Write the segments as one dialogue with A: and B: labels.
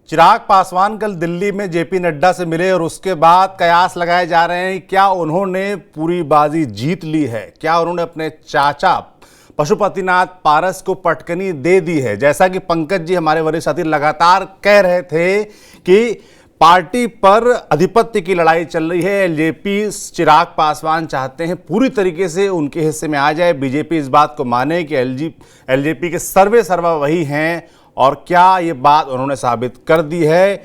A: चिराग पासवान कल दिल्ली में जेपी नड्डा से मिले और उसके बाद कयास लगाए जा रहे हैं क्या उन्होंने पूरी बाजी जीत ली है, क्या उन्होंने अपने चाचा पशुपतिनाथ पारस को पटकनी दे दी है। जैसा कि पंकज जी हमारे वरिष्ठ साथी लगातार कह रहे थे कि पार्टी पर आधिपत्य की लड़ाई चल रही है। एलजेपी चिराग पासवान चाहते हैं पूरी तरीके से उनके हिस्से में आ जाए, बीजेपी इस बात को माने कि एलजेपी के सर्वे सर्वा वही हैं। और क्या ये बात उन्होंने साबित कर दी है?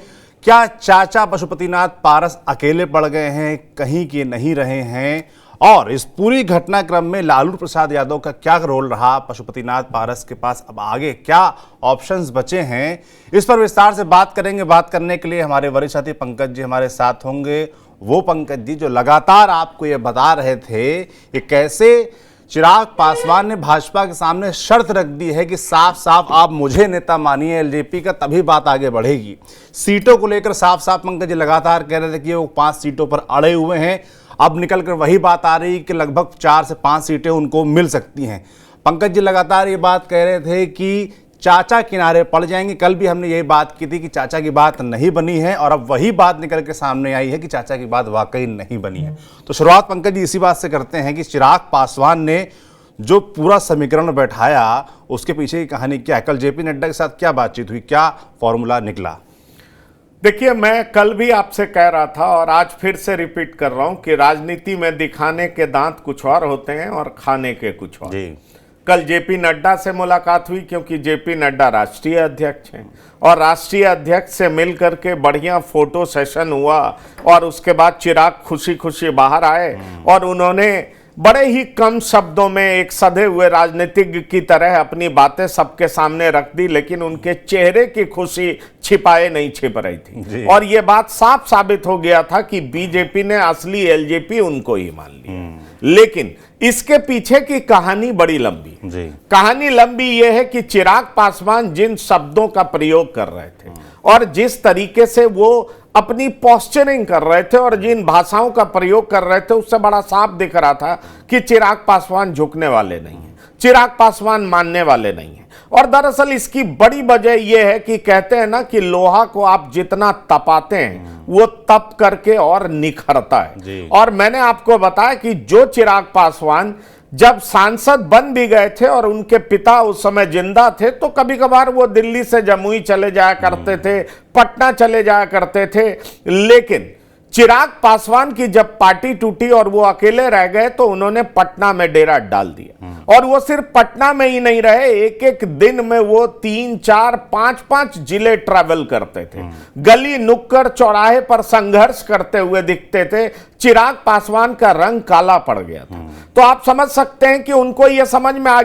A: क्या चाचा पशुपतिनाथ पारस अकेले पड़ गए हैं, कहीं के नहीं रहे हैं? और इस पूरी घटनाक्रम में लालू प्रसाद यादव का क्या रोल रहा? पशुपतिनाथ पारस के पास अब आगे क्या ऑप्शंस बचे हैं? इस पर विस्तार से बात करेंगे। बात करने के लिए हमारे वरिष्ठ साथी पंकज जी हमारे साथ होंगे। वो पंकज जी जो लगातार आपको ये बता रहे थे कि कैसे चिराग पासवान ने भाजपा के सामने शर्त रख दी है कि साफ साफ आप मुझे नेता मानिए एलजेपी का, तभी बात आगे बढ़ेगी। सीटों को लेकर साफ साफ पंकज जी लगातार कह रहे थे कि वो 5 सीटों पर अड़े हुए हैं। अब निकलकर वही बात आ रही कि लगभग 4 से 5 सीटें उनको मिल सकती हैं। पंकज जी लगातार ये बात कह रहे थे कि चाचा किनारे पड़ जाएंगे। कल भी हमने यही बात की थी कि चाचा की बात नहीं बनी है और अब वही बात निकल के सामने आई है कि चाचा की बात वाकई नहीं बनी है। तो शुरुआत पंकज जी इसी बात से करते हैं कि चिराग पासवान ने जो पूरा समीकरण बैठाया उसके पीछे की कहानी क्या है? कल जेपी नड्डा के साथ क्या बातचीत हुई, क्या फॉर्मूला निकला?
B: देखिए, मैं कल भी आपसे कह रहा था और आज फिर से रिपीट कर रहा हूं कि राजनीति में दिखाने के दांत कुछ और होते हैं और खाने के कुछ और। कल जेपी नड्डा से मुलाकात हुई क्योंकि जेपी नड्डा राष्ट्रीय अध्यक्ष हैं और राष्ट्रीय अध्यक्ष से मिल करके बढ़िया फोटो सेशन हुआ और उसके बाद चिराग खुशी खुशी बाहर आए और उन्होंने बड़े ही कम शब्दों में एक सधे हुए राजनीतिज्ञ की तरह अपनी बातें सबके सामने रख दी, लेकिन उनके चेहरे की खुशी छिपाए नहीं छिप रही थी। और यह बात साफ साबित हो गया था कि बीजेपी ने असली एलजेपी उनको ही मान ली। लेकिन इसके पीछे की कहानी बड़ी लंबी। कहानी लंबी यह है कि चिराग पासवान जिन शब्दों का प्रयोग कर रहे थे और जिस तरीके से वो अपनी पोस्चरिंग कर रहे थे और जिन भाषाओं का प्रयोग कर रहे थे उससे बड़ा साफ दिख रहा था कि चिराग पासवान झुकने वाले नहीं हैं, चिराग पासवान मानने वाले नहीं हैं। और दरअसल इसकी बड़ी वजह यह है कि कहते हैं ना कि लोहा को आप जितना तपाते हैं वो तप करके और निखरता है। और मैंने आपको बताया कि जो चिराग पासवान जब सांसद बन भी गए थे और उनके पिता उस समय जिंदा थे तो कभी कभार वो दिल्ली से जमुई चले जाया करते थे, पटना चले जाया करते थे। लेकिन चिराग पासवान की जब पार्टी टूटी और वो अकेले रह गए तो उन्होंने पटना में डेरा डाल दिया। और वो सिर्फ पटना में ही नहीं रहे, एक एक दिन में वो 3, 4, 5 जिले ट्रैवल करते थे, गली नुक्कड़ चौराहे पर संघर्ष करते हुए दिखते थे। चिराग पासवान का रंग काला पड़ गया था। तो आप समझ सकते हैं कि उनको यह समझ में आ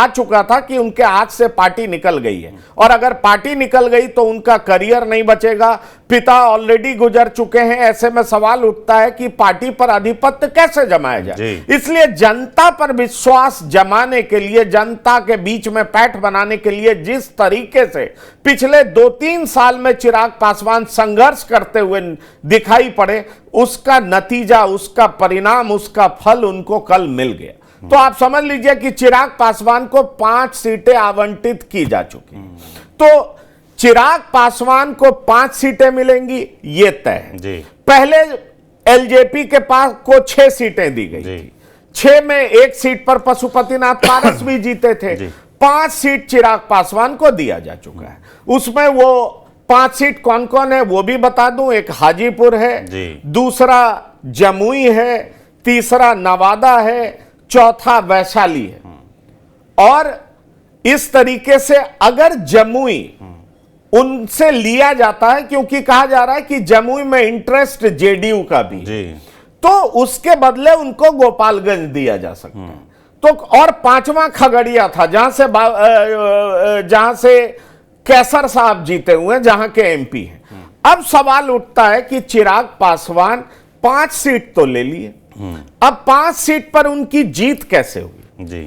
B: चुका था कि उनके हाथ से पार्टी निकल गई है और अगर पार्टी निकल गई तो उनका करियर नहीं बचेगा। पिता ऑलरेडी गुजर चुके हैं। ऐसे में सवाल उठता है कि पार्टी पर आधिपत्य कैसे जमाया जाए। इसलिए जनता पर विश्वास जमाने के लिए, जनता के बीच में पैठ बनाने के लिए जिस तरीके से पिछले 2-3 साल में चिराग पासवान संघर्ष करते हुए दिखाई पड़े, उसका नतीजा, उसका परिणाम, उसका फल उनको कल मिल गया। तो आप समझ लीजिए कि चिराग पासवान को 5 सीटें आवंटित की जा चुकी। तो चिराग पासवान को 5 सीटें मिलेंगी ये तय है। पहले एलजेपी के पास को 6 सीटें दी गई थी। 6 में 1 सीट पर पशुपतिनाथ पारस भी जीते थे। 5 सीट चिराग पासवान को दिया जा चुका है। उसमें वो 5 सीट कौन कौन है वो भी बता दूं। एक हाजीपुर है, दूसरा जमुई है, तीसरा नवादा है, चौथा वैशाली है। और इस तरीके से अगर जमुई उनसे लिया जाता है, क्योंकि कहा जा रहा है कि जमुई में इंटरेस्ट जेडीयू का भी, तो उसके बदले उनको गोपालगंज दिया जा सकता है। तो और 5वां खगड़िया था जहां से कैसर साहब जीते हुए, जहां के एमपी हैं। अब सवाल उठता है कि चिराग पासवान 5 सीट तो ले लिए, अब 5 सीट पर उनकी जीत कैसे हुई?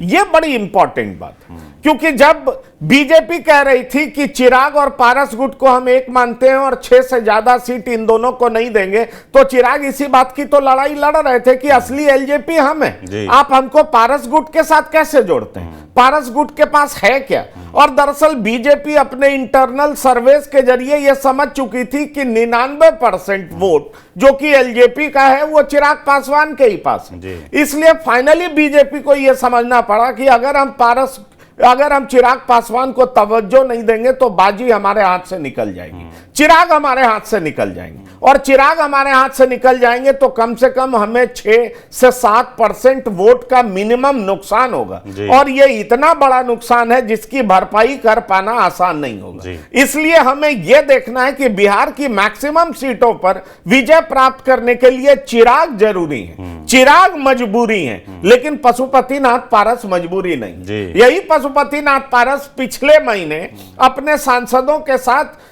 B: ये बड़ी इंपॉर्टेंट बात है। क्योंकि जब बीजेपी कह रही थी कि चिराग और पारस गुट को हम एक मानते हैं और 6 से ज्यादा सीट इन दोनों को नहीं देंगे, तो चिराग इसी बात की तो लड़ाई लड़ रहे थे कि असली एलजेपी हम है, आप हमको पारस गुट के साथ कैसे जोड़ते हैं, पारस गुट के पास है क्या। और दरअसल बीजेपी अपने इंटरनल सर्वेस के जरिए यह समझ चुकी थी कि 99% वोट जो कि एलजेपी का है वो चिराग पासवान के ही पास है। इसलिए फाइनली बीजेपी को यह समझना पड़ा कि अगर हम चिराग पासवान को तवज्जो नहीं देंगे तो बाजी हमारे हाथ से निकल जाएगी, चिराग हमारे हाथ से निकल जाएंगे, और चिराग हमारे हाथ से निकल जाएंगे तो कम से कम हमें 6 से 7% वोट का मिनिमम नुकसान होगा, और यह इतना बड़ा नुकसान है जिसकी भरपाई कर पाना आसान नहीं होगा। इसलिए हमें यह देखना है कि बिहार की मैक्सिमम सीटों पर विजय प्राप्त करने के लिए चिराग जरूरी है, चिराग मजबूरी है, लेकिन पशुपतिनाथ पारस मजबूरी नहीं। यही पशुपतिनाथ पारस पिछले महीने अपने सांसदों के साथ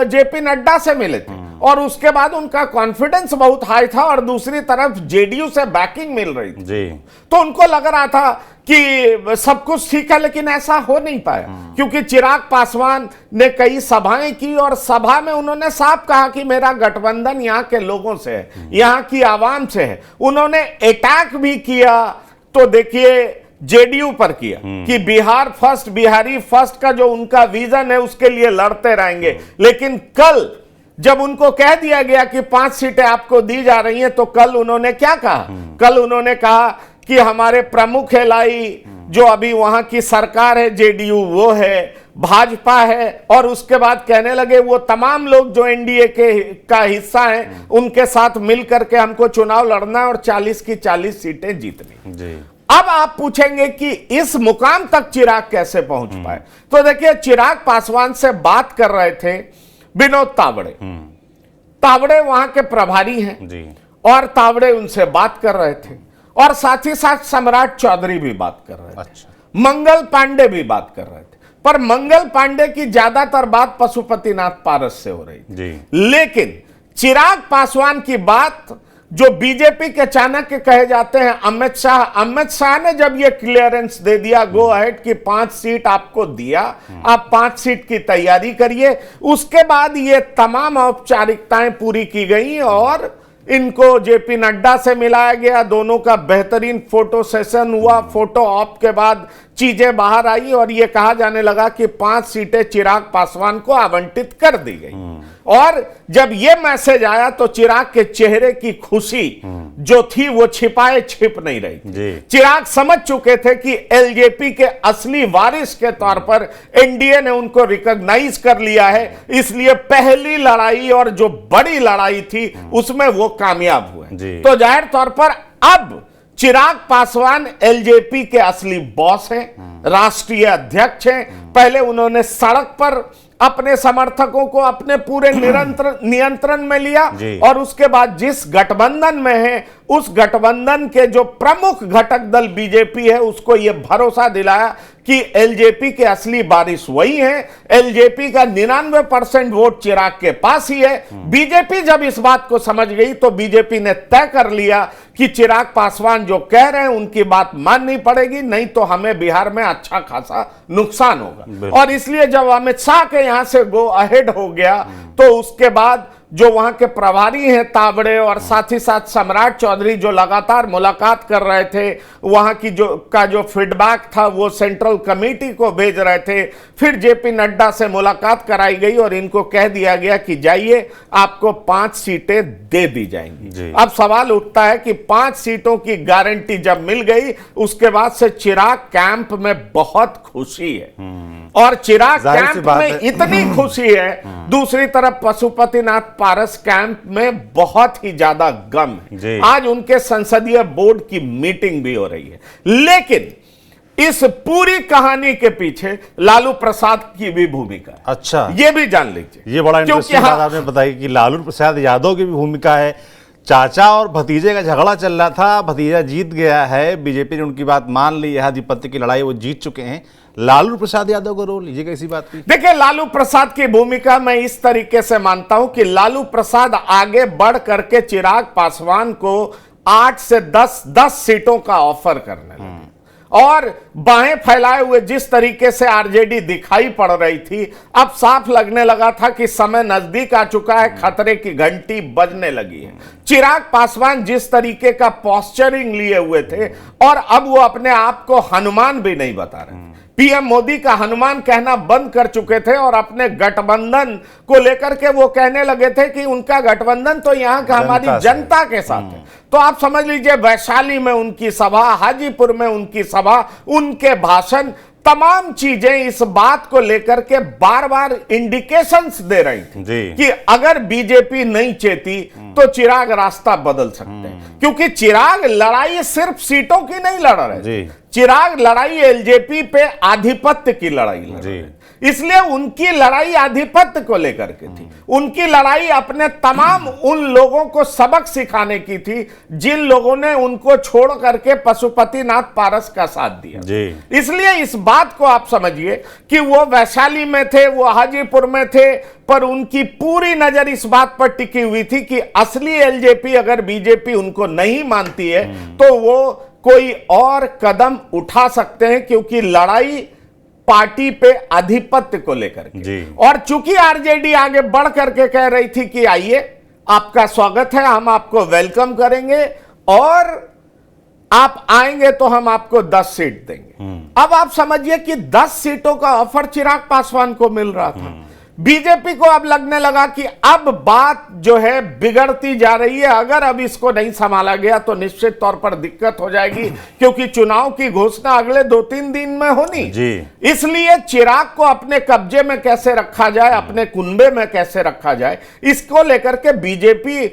B: जेपी नड्डा से मिले थे, और उसके बाद उनका कॉन्फिडेंस बहुत हाई था, और दूसरी तरफ जेडीयू से बैकिंग मिल रही थी, तो उनको लग रहा था कि सब कुछ ठीक है, लेकिन ऐसा हो नहीं पाया, क्योंकि चिराग पासवान ने कई सभाएं की, और सभा में उन्होंने साफ कहा कि मेरा गठबंधन यहाँ के लोगों से है, यहाँ की आवाम से है। उन्होंने अटैक भी किया, तो देखिए जेडीयू पर किया कि बिहार फर्स्ट, बिहारी फर्स्ट का जो उनका विजन है उसके लिए लड़ते रहेंगे, लेकिन कल जब उनको कह दिया गया कि 5 सीटें आपको दी जा रही हैं, तो कल उन्होंने क्या कहा, कल उन्होंने कहा कि हमारे प्रमुख एलआई जो अभी वहां की सरकार है जेडीयू वो है, भाजपा है, और उसके बाद कहने लगे वो तमाम लोग जो एनडीए का हिस्सा हैं उनके साथ मिलकर के हमको चुनाव लड़ना है और 40 की 40 सीटें जीतनी। अब आप पूछेंगे कि इस मुकाम तक चिराग कैसे पहुंच पाए, तो देखिए चिराग पासवान से बात कर रहे थे विनोद तावड़े, तावड़े वहां के प्रभारी हैं, और तावड़े उनसे बात कर रहे थे, और साथ ही साथ सम्राट चौधरी भी बात कर रहे थे, मंगल पांडे भी बात कर रहे थे, पर मंगल पांडे की ज्यादातर बात पशुपतिनाथ पारस से हो रही, लेकिन चिराग पासवान की बात जो बीजेपी के चाणक्य कहे जाते हैं अमित शाह ने जब ये क्लियरेंस दे दिया, गो अहेड की 5 सीट आपको दिया, आप 5 सीट की तैयारी करिए, उसके बाद ये तमाम औपचारिकताएं पूरी की गई और इनको जेपी नड्डा से मिलाया गया, दोनों का बेहतरीन फोटो सेशन हुआ, फोटो ऑप के बाद चीजें बाहर आई और यह कहा जाने लगा कि 5 सीटें चिराग पासवान को आवंटित कर दी गई। और जब यह मैसेज आया तो चिराग के चेहरे की खुशी जो थी वो छिपाए छिप नहीं रही। चिराग समझ चुके थे कि एलजेपी के असली वारिस के तौर पर एनडीए ने उनको रिकॉग्नाइज कर लिया है, इसलिए पहली लड़ाई और जो बड़ी लड़ाई थी उसमें वो कामयाब हुए। तो जाहिर तौर पर अब चिराग पासवान एलजेपी के असली बॉस हैं, राष्ट्रीय अध्यक्ष हैं। पहले उन्होंने सड़क पर अपने समर्थकों को अपने पूरे नियंत्रण में लिया और उसके बाद जिस गठबंधन में है उस गठबंधन के जो प्रमुख घटक दल बीजेपी है उसको यह भरोसा दिलाया कि एलजेपी के असली वारिस वही हैं। एलजेपी का 99% वोट चिराग के पास ही है। बीजेपी जब इस बात को समझ गई तो बीजेपी ने तय कर लिया कि चिराग पासवान जो कह रहे हैं उनकी बात माननी पड़ेगी, नहीं तो हमें बिहार में अच्छा खासा नुकसान होगा। और इसलिए जब अमित शाह के यहां से गो अहेड हो गया तो उसके बाद जो वहां के प्रभारी हैं तावड़े और साथ ही साथ सम्राट चौधरी जो लगातार मुलाकात कर रहे थे, वहां की जो फीडबैक था वो सेंट्रल कमेटी को भेज रहे थे। फिर जेपी नड्डा से मुलाकात कराई गई और इनको कह दिया गया कि जाइए आपको 5 सीटें दे दी जाएंगी। अब सवाल उठता है कि 5 सीटों की गारंटी जब मिल गई उसके बाद से चिराग कैंप में बहुत खुशी है और चिराग कैंप में इतनी खुशी है, दूसरी तरफ पशुपतिनाथ पारस कैंप में बहुत ही ज्यादा गम है। आज उनके संसदीय बोर्ड की मीटिंग भी हो रही है, लेकिन इस पूरी कहानी के पीछे लालू प्रसाद की भी भूमिका है।
A: अच्छा,
B: ये भी जान लीजिए।
A: ये बड़ा इंटरेस्टिंग बात आपने बताई कि लालू प्रसाद यादव की भी भूमिका है। चाचा और भतीजे का झगड़ा चल रहा था, भतीजा जीत गया है, बीजेपी ने उनकी बात मान ली है, आधिपत्य की लड़ाई वो जीत चुके हैं। लालू प्रसाद यादव का रोल, ये कैसी बात की?
B: देखिए, लालू प्रसाद की भूमिका मैं इस तरीके से मानता हूं कि लालू प्रसाद आगे बढ़ करके चिराग पासवान को 8 से 10 सीटों का ऑफर करने लगे और बाहें फैलाए हुए जिस तरीके से आरजेडी दिखाई पड़ रही थी, अब साफ लगने लगा था कि समय नजदीक आ चुका है, खतरे की घंटी बजने लगी है। चिराग पासवान जिस तरीके का पोस्चरिंग लिए हुए थे और अब वो अपने आप को हनुमान भी नहीं बता रहे, पीएम मोदी का हनुमान कहना बंद कर चुके थे और अपने गठबंधन को लेकर के वो कहने लगे थे कि उनका गठबंधन तो यहां का हमारी जनता के साथ है। तो आप समझ लीजिए, वैशाली में उनकी सभा, हाजीपुर में उनकी सभा, उनके भाषण, तमाम चीजें इस बात को लेकर के बार बार इंडिकेशंस दे रही थी कि अगर बीजेपी नहीं चेती तो चिराग रास्ता बदल सकते हैं, क्योंकि चिराग लड़ाई सिर्फ सीटों की नहीं लड़ रहे, चिराग लड़ाई एलजेपी पे आधिपत्य की लड़ाई लड़ रहे, इसलिए उनकी लड़ाई आधिपत्य को लेकर के थी। उनकी लड़ाई अपने तमाम उन लोगों को सबक सिखाने की थी जिन लोगों ने उनको छोड़ करके पशुपतिनाथ पारस का साथ दिया। इसलिए इस बात को आप समझिए कि वो वैशाली में थे, वो हाजीपुर में थे, पर उनकी पूरी नजर इस बात पर टिकी हुई थी कि असली एलजेपी अगर बीजेपी उनको नहीं मानती है तो वो कोई और कदम उठा सकते हैं, क्योंकि लड़ाई पार्टी पे आधिपत्य को लेकर के। और चूंकि आरजेडी आगे बढ़ करके कह रही थी कि आइए, आपका स्वागत है, हम आपको वेलकम करेंगे और आप आएंगे तो हम आपको 10 सीट देंगे। अब आप समझिए कि 10 सीटों का ऑफर चिराग पासवान को मिल रहा था। बीजेपी को अब लगने लगा कि अब बात जो है बिगड़ती जा रही है, अगर अब इसको नहीं संभाला गया तो निश्चित तौर पर दिक्कत हो जाएगी, क्योंकि चुनाव की घोषणा अगले 2-3 दिन में होनी। इसलिए चिराग को अपने कब्जे में कैसे रखा जाए, अपने कुनबे में कैसे रखा जाए, इसको लेकर के बीजेपी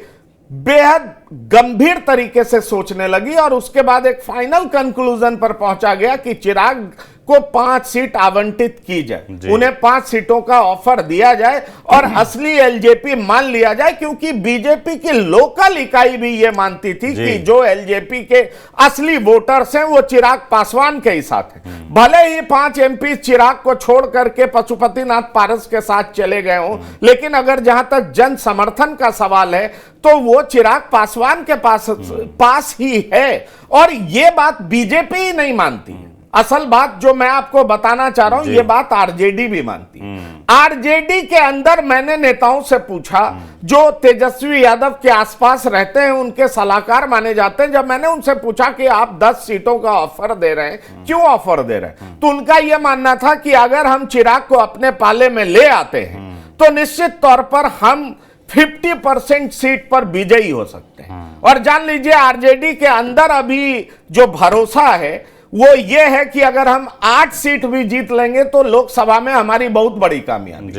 B: बेहद गंभीर तरीके से सोचने लगी और उसके बाद एक फाइनल कंक्लूजन पर पहुंचा गया कि चिराग को 5 सीट आवंटित की जाए, उन्हें 5 सीटों का ऑफर दिया जाए और असली एलजेपी मान लिया जाए, क्योंकि बीजेपी की लोकल इकाई भी यह मानती थी कि जो एलजेपी के असली वोटर्स हैं वो चिराग पासवान के ही साथ हैं। भले ही 5 एमपी चिराग को छोड़ करके पशुपतिनाथ पारस के साथ चले गए हों, लेकिन अगर जहां तक जन समर्थन का सवाल है तो वो चिराग पासवान के पास ही है, और ये बात बीजेपी ही नहीं मानती है। असल बात जो मैं आपको बताना चाह रहा हूं, ये बात आरजेडी भी मानती है। आरजेडी के अंदर मैंने नेताओं से पूछा जो तेजस्वी यादव के आसपास रहते हैं, उनके सलाहकार माने जाते हैं, जब मैंने उनसे पूछा कि आप 10 सीटों का ऑफर दे रहे हैं, क्यों ऑफर दे रहे हैं, तो उनका यह मानना था कि अगर हम चिराग को अपने पाले में ले आते हैं तो निश्चित तौर पर हम 50% सीट पर विजयी हो सकते हैं। और जान लीजिए, आरजेडी के अंदर अभी जो भरोसा है वो ये है कि अगर हम 8 सीट भी जीत लेंगे तो लोकसभा में हमारी बहुत बड़ी कामयाबी।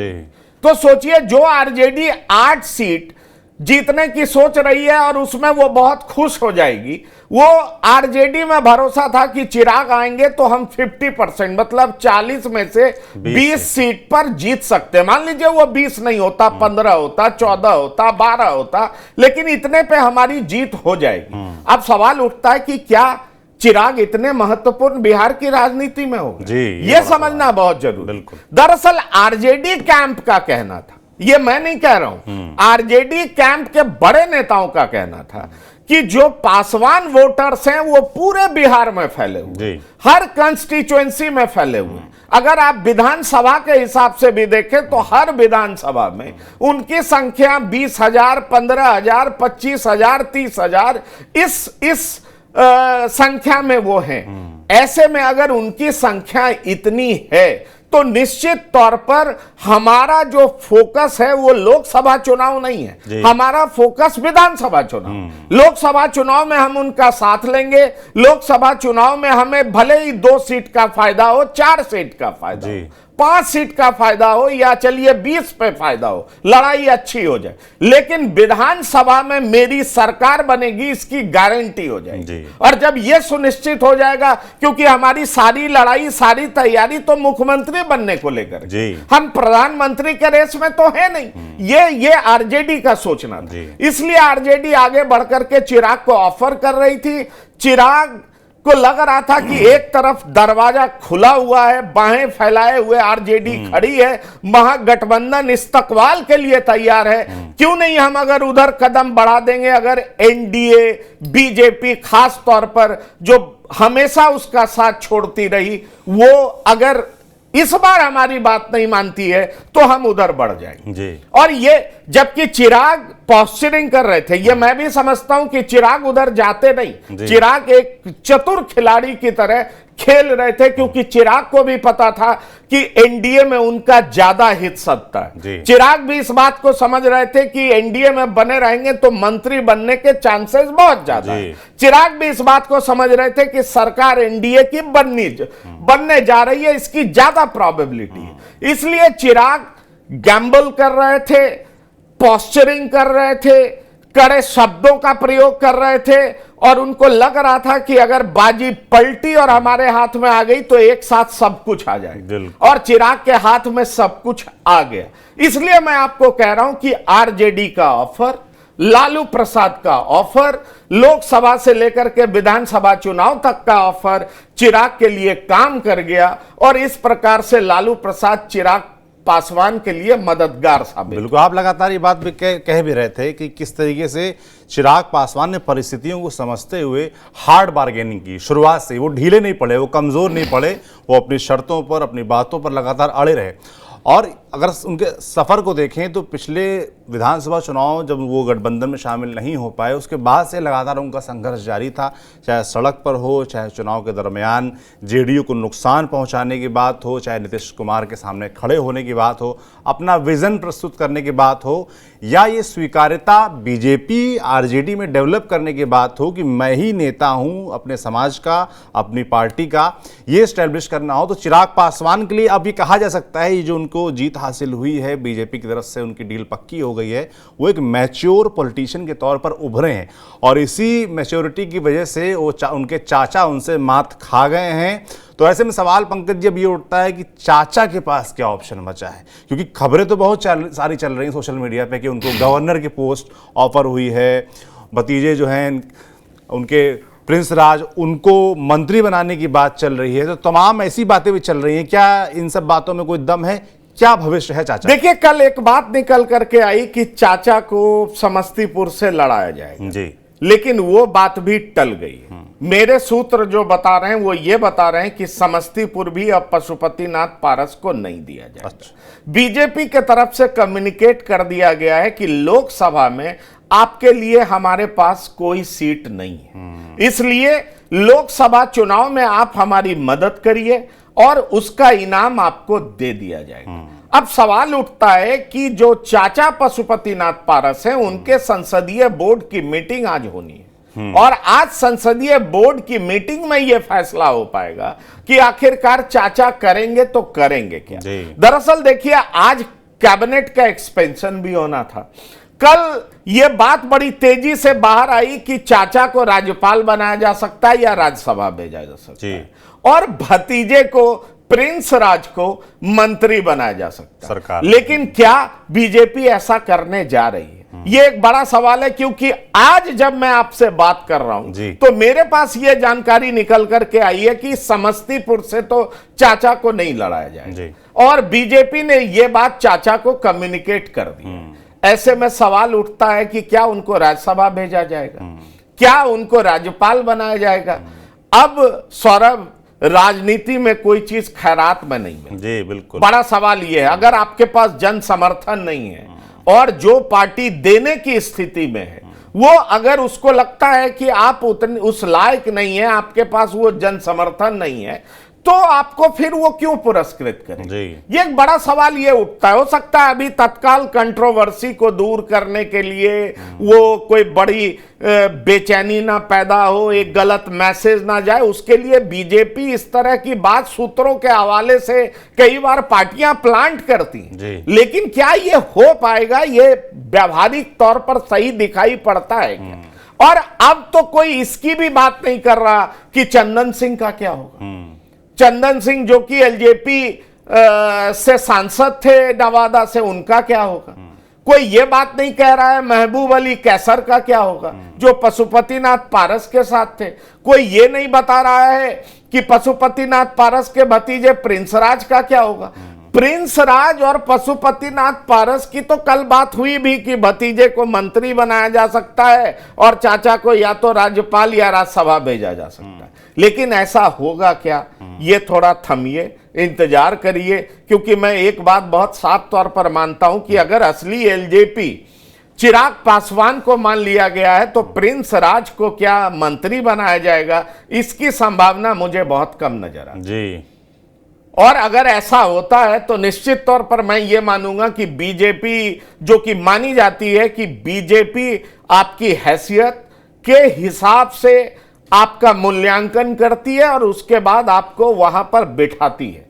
B: तो सोचिए, जो आरजेडी 8 सीट जीतने की सोच रही है और उसमें वो बहुत खुश हो जाएगी, वो आरजेडी में भरोसा था कि चिराग आएंगे तो हम 50% मतलब 40 में से 20 सीट पर जीत सकते। मान लीजिए वो 20 नहीं होता, 15 होता, 14 होता, 12 होता, लेकिन इतने पे हमारी जीत हो जाएगी। अब सवाल उठता है कि क्या चिराग इतने महत्वपूर्ण बिहार की राजनीति में होगा, यह समझना बहुत जरूरी। दरअसल आरजेडी कैंप का कहना था, ये मैं नहीं कह रहा हूं, आरजेडी कैंप के बड़े नेताओं का कहना था कि जो पासवान वोटर्स हैं वो पूरे बिहार में फैले हुए, हर कंस्टिट्यूएंसी में फैले हुए। अगर आप विधानसभा के हिसाब से भी देखें तो हर विधानसभा में उनकी संख्या 20,000, 15,000, 25,000, 30,000 इस संख्या में वो हैं। ऐसे में अगर उनकी संख्या इतनी है तो निश्चित तौर पर हमारा जो फोकस है वो लोकसभा चुनाव नहीं है, हमारा फोकस विधानसभा चुनाव। लोकसभा चुनाव में हम उनका साथ लेंगे, लोकसभा चुनाव में हमें भले ही 2 सीट का फायदा हो, 4 सीट का फायदा हो, 5 सीट का फायदा हो, या चलिए 20 पे फायदा हो, लड़ाई अच्छी हो जाए, लेकिन विधानसभा में मेरी सरकार बनेगी इसकी गारंटी हो जाएगी। और जब यह सुनिश्चित हो जाएगा, क्योंकि हमारी सारी लड़ाई, सारी तैयारी तो मुख्यमंत्री बनने को लेकर, हम प्रधानमंत्री के रेस में तो है नहीं, ये आरजेडी का सोचना था। इसलिए आरजेडी आगे बढ़कर के चिराग को ऑफर कर रही थी। चिराग को लग रहा था कि एक तरफ दरवाजा खुला हुआ है, बाहें फैलाए हुए आरजेडी खड़ी है, महागठबंधन इस्तकबाल के लिए तैयार है, क्यों नहीं हम अगर उधर कदम बढ़ा देंगे, अगर एनडीए बीजेपी खास तौर पर जो हमेशा उसका साथ छोड़ती रही, वो अगर इस बार हमारी बात नहीं मानती है तो हम उधर बढ़ जाएंगे
A: जी।
B: और ये जबकि चिराग पॉस्चरिंग कर रहे थे, ये मैं भी समझता हूं कि चिराग उधर जाते नहीं, चिराग एक चतुर खिलाड़ी की तरह खेल रहे थे, क्योंकि चिराग को भी पता था कि एनडीए में उनका ज्यादा हित सत्ता है। चिराग भी इस बात को समझ रहे थे कि एनडीए में बने रहेंगे तो मंत्री बनने के चांसेस बहुत ज्यादा है। चिराग भी इस बात को समझ रहे थे कि सरकार एनडीए की बनने जा रही है, इसकी ज्यादा प्रोबेबिलिटी है। इसलिए चिराग गैम्बल कर रहे थे, पॉस्चरिंग कर रहे थे, कड़े शब्दों का प्रयोग कर रहे थे, और उनको लग रहा था कि अगर बाजी पलटी और हमारे हाथ में आ गई तो एक साथ सब कुछ आ जाएगा, और चिराग के हाथ में सब कुछ आ गया। इसलिए मैं आपको कह रहा हूं कि आरजेडी का ऑफर, लालू प्रसाद का ऑफर, लोकसभा से लेकर के विधानसभा चुनाव तक का ऑफर चिराग के लिए काम कर गया, और इस प्रकार से लालू प्रसाद चिराग पासवान के लिए मददगार साबित।
A: बिल्कुल, आप लगातार ये बात भी कह भी रहे थे कि किस तरीके से चिराग पासवान ने परिस्थितियों को समझते हुए हार्ड बार्गेनिंग की शुरुआत से। वो ढीले नहीं पड़े, वो कमजोर नहीं पड़े, वो अपनी शर्तों पर, अपनी बातों पर लगातार अड़े रहे। और अगर उनके सफ़र को देखें तो पिछले विधानसभा चुनाव जब वो गठबंधन में शामिल नहीं हो पाए, उसके बाद से लगातार उनका संघर्ष जारी था, चाहे सड़क पर हो, चाहे चुनाव के दरमियान जेडीयू को नुकसान पहुंचाने की बात हो, चाहे नीतीश कुमार के सामने खड़े होने की बात हो, अपना विजन प्रस्तुत करने की बात हो, या ये स्वीकार्यता बीजेपी आरजेडी में डेवलप करने की बात हो कि मैं ही नेता हूं अपने समाज का, अपनी पार्टी का, ये स्टैब्लिश करना हो, तो चिराग पासवान के लिए अब ये कहा जा सकता है, ये जो उनको जीत हासिल हुई है, बीजेपी की तरफ से उनकी डील पक्की हो गई है, वो एक मैच्योर पॉलिटिशियन के तौर पर उभरे हैं, और इसी मैच्योरिटी की वजह से वो उनके चाचा उनसे मात खा गए हैं। तो ऐसे में सवाल पंकज जी अब ये उठता है कि चाचा के पास क्या ऑप्शन बचा है, क्योंकि खबरें तो बहुत सारी चल रही हैं सोशल मीडिया पे कि उनको गवर्नर की पोस्ट ऑफर हुई है, भतीजे जो हैं उनके प्रिंस राज, उनको मंत्री बनाने की बात चल रही है, तो तमाम ऐसी बातें भी चल रही हैं। क्या इन सब बातों में कोई दम है? क्या भविष्य है चाचा?
B: देखिए, कल एक बात निकल करके आई कि चाचा को समस्तीपुर से लड़ाया जाएगा जी, लेकिन वो बात भी टल गई। मेरे सूत्र जो बता रहे हैं वो ये बता रहे हैं कि समस्तीपुर भी अब पशुपतिनाथ पारस को नहीं दिया जाएगा। अच्छा। बीजेपी के तरफ से कम्युनिकेट कर दिया गया है कि लोकसभा में आपके लिए हमारे पास कोई सीट नहीं है, इसलिए लोकसभा चुनाव में आप हमारी मदद करिए और उसका इनाम आपको दे दिया जाएगा। अब सवाल उठता है कि जो चाचा पशुपतिनाथ पारस हैं, उनके संसदीय बोर्ड की मीटिंग आज होनी है, और आज संसदीय बोर्ड की मीटिंग में यह फैसला हो पाएगा कि आखिरकार चाचा करेंगे तो करेंगे क्या। दरअसल देखिए, आज कैबिनेट का एक्सपेंशन भी होना था। कल यह बात बड़ी तेजी से बाहर आई कि चाचा को राज्यपाल बनाया जा सकता है या राज्यसभा भेजा जा सकता है, और भतीजे को प्रिंस राज को मंत्री बनाया जा सकता है सरकार। लेकिन क्या बीजेपी ऐसा करने जा रही है? यह एक बड़ा सवाल है, क्योंकि आज जब मैं आपसे बात कर रहा हूं तो मेरे पास यह जानकारी निकल करके आई है कि समस्तीपुर से तो चाचा को नहीं लड़ाया जाएगा, और बीजेपी ने यह बात चाचा को कम्युनिकेट कर दी। ऐसे में सवाल उठता है कि क्या उनको राज्यसभा भेजा जाएगा, क्या उनको राज्यपाल बनाया जाएगा? अब सौरभ, राजनीति में कोई चीज खैरात में नहीं है जी, बिल्कुल। बड़ा सवाल यह है, अगर आपके पास जन समर्थन नहीं है और जो पार्टी देने की स्थिति में है वो अगर उसको लगता है कि आप उतने उस लायक नहीं है, आपके पास वो जन समर्थन नहीं है, तो आपको फिर वो क्यों पुरस्कृत करें? ये एक बड़ा सवाल ये उठता है। हो सकता है अभी तत्काल कंट्रोवर्सी को दूर करने के लिए वो कोई बड़ी बेचैनी ना पैदा हो, एक गलत मैसेज ना जाए, उसके लिए बीजेपी इस तरह की बात सूत्रों के हवाले से कई बार पार्टियां प्लांट करती हैं, लेकिन क्या ये हो पाएगा, ये व्यावहारिक तौर पर सही दिखाई पड़ता है क्या? और अब तो कोई इसकी भी बात नहीं कर रहा कि चंदन सिंह का क्या होगा। चंदन सिंह जो कि एलजेपी से सांसद थे नवादा से, उनका क्या होगा? कोई ये बात नहीं कह रहा है महबूब अली कैसर का क्या होगा जो पशुपतिनाथ पारस के साथ थे। कोई ये नहीं बता रहा है कि पशुपतिनाथ पारस के भतीजे प्रिंस राज का क्या होगा। प्रिंस राज और पशुपतिनाथ पारस की तो कल बात हुई भी कि भतीजे को मंत्री बनाया जा सकता है और चाचा को या तो राज्यपाल या राज्यसभा भेजा जा सकता है। लेकिन ऐसा होगा क्या, ये थोड़ा थमिए, इंतजार करिए, क्योंकि मैं एक बात बहुत साफ तौर पर मानता हूं कि अगर असली एलजेपी चिराग पासवान को मान लिया गया है तो प्रिंस राज को क्या मंत्री बनाया जाएगा, इसकी संभावना मुझे बहुत कम नजर आती जी। और अगर ऐसा होता है तो निश्चित तौर पर मैं ये मानूंगा कि बीजेपी, जो कि मानी जाती है कि बीजेपी आपकी हैसियत के हिसाब से आपका मूल्यांकन करती है और उसके बाद आपको वहां पर बिठाती है।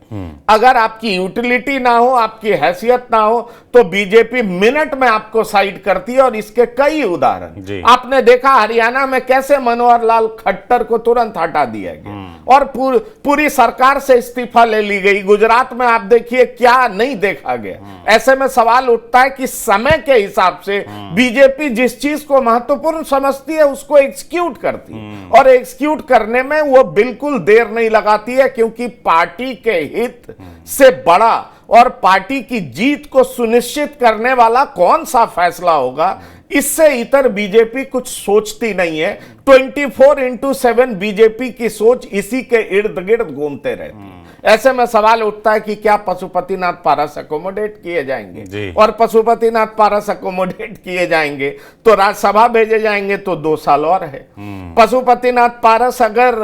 B: अगर आपकी यूटिलिटी ना हो, आपकी हैसियत ना हो, तो बीजेपी मिनट में आपको साइड करती है। और इसके कई उदाहरण आपने देखा, हरियाणा में कैसे मनोहर लाल खट्टर को तुरंत हटा दिया गया और पूरी सरकार से इस्तीफा ले ली गई। गुजरात में आप देखिए क्या नहीं देखा गया। ऐसे में सवाल उठता है कि समय के हिसाब से बीजेपी जिस चीज को महत्वपूर्ण समझती है उसको एग्जीक्यूट करती है, और एग्जीक्यूट करने में वो बिल्कुल देर नहीं लगाती है, क्योंकि पार्टी के हित से बड़ा और पार्टी की जीत को सुनिश्चित करने वाला कौन सा फैसला होगा, इससे इतर बीजेपी कुछ सोचती नहीं है। 24/7 बीजेपी की सोच इसी के इर्द गिर्द घूमते रहती है। ऐसे में सवाल उठता है कि क्या पशुपतिनाथ पारस अकोमोडेट किए जाएंगे, और पशुपतिनाथ पारस अकोमोडेट किए जाएंगे तो राज्यसभा भेजे जाएंगे तो 2 साल और है। पशुपतिनाथ पारस अगर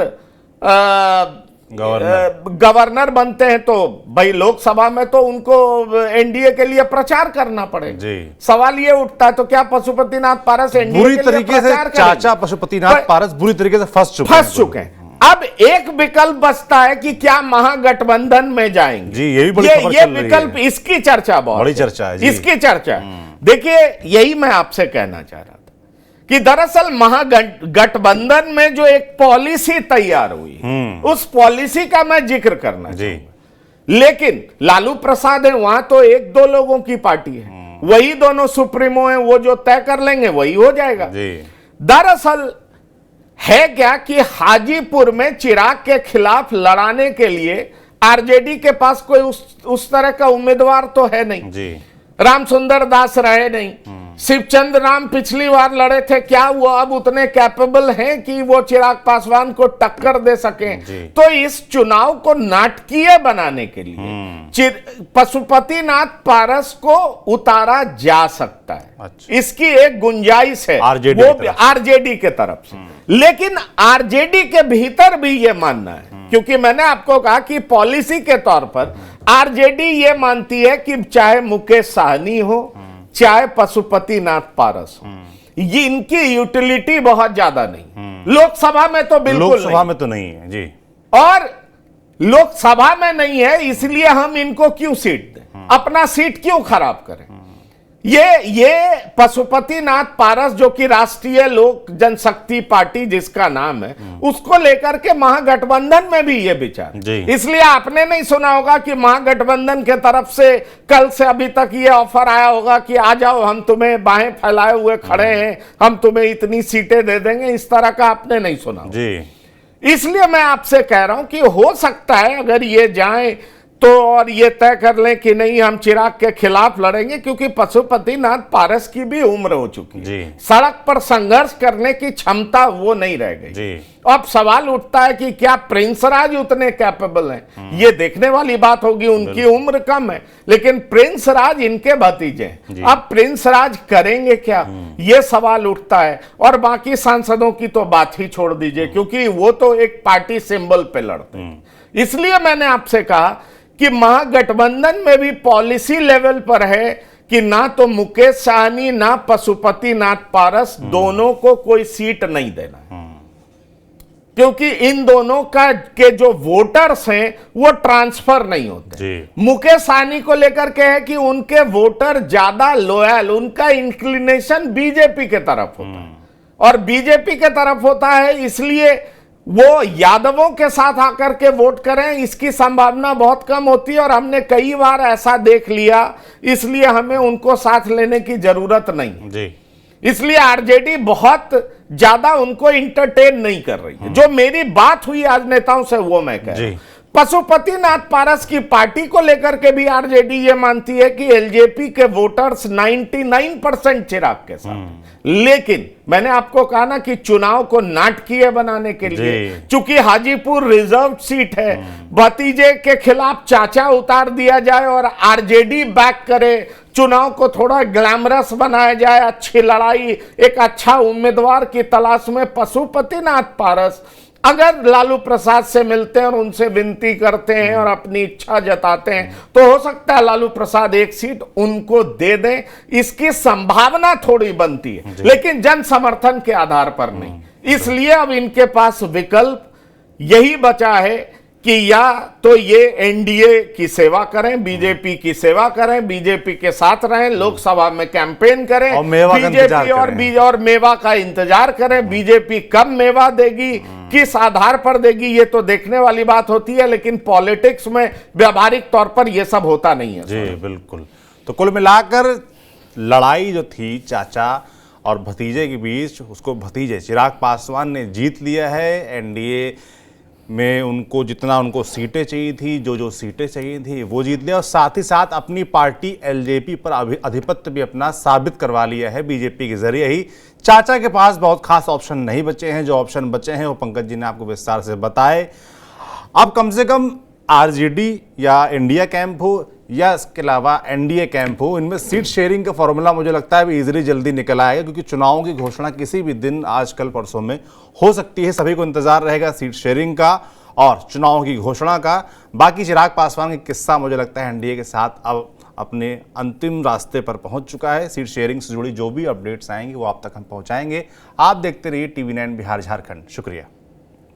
B: गवर्नर बनते हैं तो भाई लोकसभा में तो उनको एनडीए के लिए प्रचार करना पड़ेगा। सवाल ये उठता है तो क्या पशुपतिनाथ पारस एनडीए
A: बुरी तरीके से चाचा पशुपतिनाथ पारस बुरी तरीके से फंस चुके हैं।
B: अब एक विकल्प बचता है कि क्या महागठबंधन में जाएंगे
A: जी, ये भी बड़ी खबर चल रही
B: विकल्प, इसकी चर्चा बहुत
A: बड़ी चर्चा है जी।
B: इसकी चर्चा देखिए, यही मैं आपसे कहना चाह रहा था कि दरअसल महागठबंधन में जो एक पॉलिसी तैयार हुई, उस पॉलिसी का मैं जिक्र करना जी। लेकिन लालू प्रसाद है, वहां तो 1-2 लोगों की पार्टी है, वही दोनों सुप्रीमो हैं, वो जो तय कर लेंगे वही हो जाएगा जी। दरअसल है क्या कि हाजीपुर में चिराग के खिलाफ लड़ाने के लिए आरजेडी के पास कोई उस तरह का उम्मीदवार तो है नहीं जी। रामसुंदर दास रहे नहीं, शिवचंद्र राम पिछली बार लड़े थे, क्या वो अब उतने कैपेबल हैं कि वो चिराग पासवान को टक्कर दे सकें? तो इस चुनाव को नाटकीय बनाने के लिए पशुपतिनाथ पारस को उतारा जा सकता है। अच्छा। इसकी एक गुंजाइश है आरजेडी के तरफ से। लेकिन आरजेडी के भीतर भी ये मानना है, क्योंकि मैंने आपको कहा कि पॉलिसी के तौर पर आरजेडी ये मानती है कि चाहे मुकेश साहनी हो चाहे पशुपतिनाथ पारस हो, ये इनकी यूटिलिटी बहुत ज्यादा नहीं। लोकसभा में तो बिल्कुल
A: लोकसभा में तो नहीं है जी,
B: और लोकसभा में नहीं है इसलिए हम इनको क्यों सीट दें, अपना सीट क्यों खराब करें। ये पशुपतिनाथ पारस जो कि राष्ट्रीय लोक जनशक्ति पार्टी जिसका नाम है, उसको लेकर के महागठबंधन में भी ये विचार, इसलिए आपने नहीं सुना होगा कि महागठबंधन के तरफ से कल से अभी तक ये ऑफर आया होगा कि आ जाओ, हम तुम्हें बाहें फैलाए हुए खड़े हैं, हम तुम्हें इतनी सीटें दे देंगे, इस तरह का आपने नहीं सुना जी। इसलिए मैं आपसे कह रहा हूं कि हो सकता है अगर ये जाए तो और ये तय कर लें कि नहीं हम चिराग के खिलाफ लड़ेंगे, क्योंकि पशुपतिनाथ पारस की भी उम्र हो चुकी है, सड़क पर संघर्ष करने की क्षमता वो नहीं रह गई। अब सवाल उठता है कि क्या प्रिंस राज उतने कैपेबल हैं? ये देखने वाली बात होगी, उनकी उम्र कम है, लेकिन प्रिंस राज इनके भतीजे हैं। अब प्रिंस राज करेंगे क्या, ये सवाल उठता है। और बाकी सांसदों की तो बात ही छोड़ दीजिए, क्योंकि वो तो एक पार्टी सिंबल पे लड़ते हैं। इसलिए मैंने आपसे कहा कि महागठबंधन में भी पॉलिसी लेवल पर है कि ना तो मुकेश साहनी ना पशुपतिनाथ पारस, दोनों को कोई सीट नहीं देना, क्योंकि इन दोनों के जो वोटर्स हैं वो ट्रांसफर नहीं होते। मुकेश साहनी को लेकर के है कि उनके वोटर ज्यादा लॉयल, उनका इंक्लिनेशन बीजेपी के तरफ होता है, और बीजेपी के तरफ होता है, इसलिए वो यादवों के साथ आकर के वोट करें, इसकी संभावना बहुत कम होती है और हमने कई बार ऐसा देख लिया, इसलिए हमें उनको साथ लेने की जरूरत नहीं
A: जी।
B: इसलिए आरजेडी बहुत ज्यादा उनको इंटरटेन नहीं कर रही है। जो मेरी बात हुई आज नेताओं से वो मैं कह रहा हूं। पशुपतिनाथ पारस की पार्टी को लेकर के भी आरजेडी ये मानती है कि एलजेपी के वोटर्स 99% चिराग के साथ, लेकिन मैंने आपको कहा ना कि चुनाव को नाटकीय बनाने के लिए, चूंकि हाजीपुर रिजर्व सीट है, भतीजे के खिलाफ चाचा उतार दिया जाए और आरजेडी बैक करे, चुनाव को थोड़ा ग्लैमरस बनाया जाए, अच्छी लड़ाई, एक अच्छा उम्मीदवार की तलाश में पशुपतिनाथ पारस अगर लालू प्रसाद से मिलते हैं और उनसे विनती करते हैं और अपनी इच्छा जताते हैं, तो हो सकता है लालू प्रसाद एक सीट उनको दे दें, इसकी संभावना थोड़ी बनती है, लेकिन जन समर्थन के आधार पर नहीं। इसलिए अब इनके पास विकल्प यही बचा है कि या तो ये एनडीए की सेवा करें, बीजेपी की सेवा करें, बीजेपी के साथ रहें, लोकसभा में कैंपेन करें, बीजेपी और मेवा का इंतजार करें। बीजेपी कब मेवा देगी, किस आधार पर देगी, ये तो देखने वाली बात होती है, लेकिन पॉलिटिक्स में व्यावहारिक तौर पर यह सब होता नहीं है।
A: जी बिल्कुल। तो कुल मिलाकर लड़ाई जो थी चाचा और भतीजे के बीच, उसको भतीजे चिराग पासवान ने जीत लिया है। एनडीए में उनको जितना उनको सीटें चाहिए थी, जो सीटें चाहिए थी वो जीत लिया, और साथ ही साथ अपनी पार्टी एलजेपी पर आधिपत्य भी अपना साबित करवा लिया है बीजेपी के जरिए ही। चाचा के पास बहुत खास ऑप्शन नहीं बचे हैं, जो ऑप्शन बचे हैं वो पंकज जी ने आपको विस्तार से बताए। अब कम से कम आरजेडी या इंडिया कैंप हो या इसके अलावा एनडीए कैंप हो, इनमें सीट शेयरिंग का फॉर्मूला मुझे लगता है इजीली जल्दी निकल आएगा, क्योंकि चुनावों की घोषणा किसी भी दिन आज कल परसों में हो सकती है। सभी को इंतजार रहेगा सीट शेयरिंग का और चुनावों की घोषणा का। बाकी चिराग पासवान का किस्सा मुझे लगता है एनडीए के साथ अब अपने अंतिम रास्ते पर पहुंच चुका है। सीट शेयरिंग से जुड़ी जो भी अपडेट्स आएंगी वो आप तक हम पहुंचाएंगे। आप देखते रहिए TV9 बिहार झारखंड। शुक्रिया।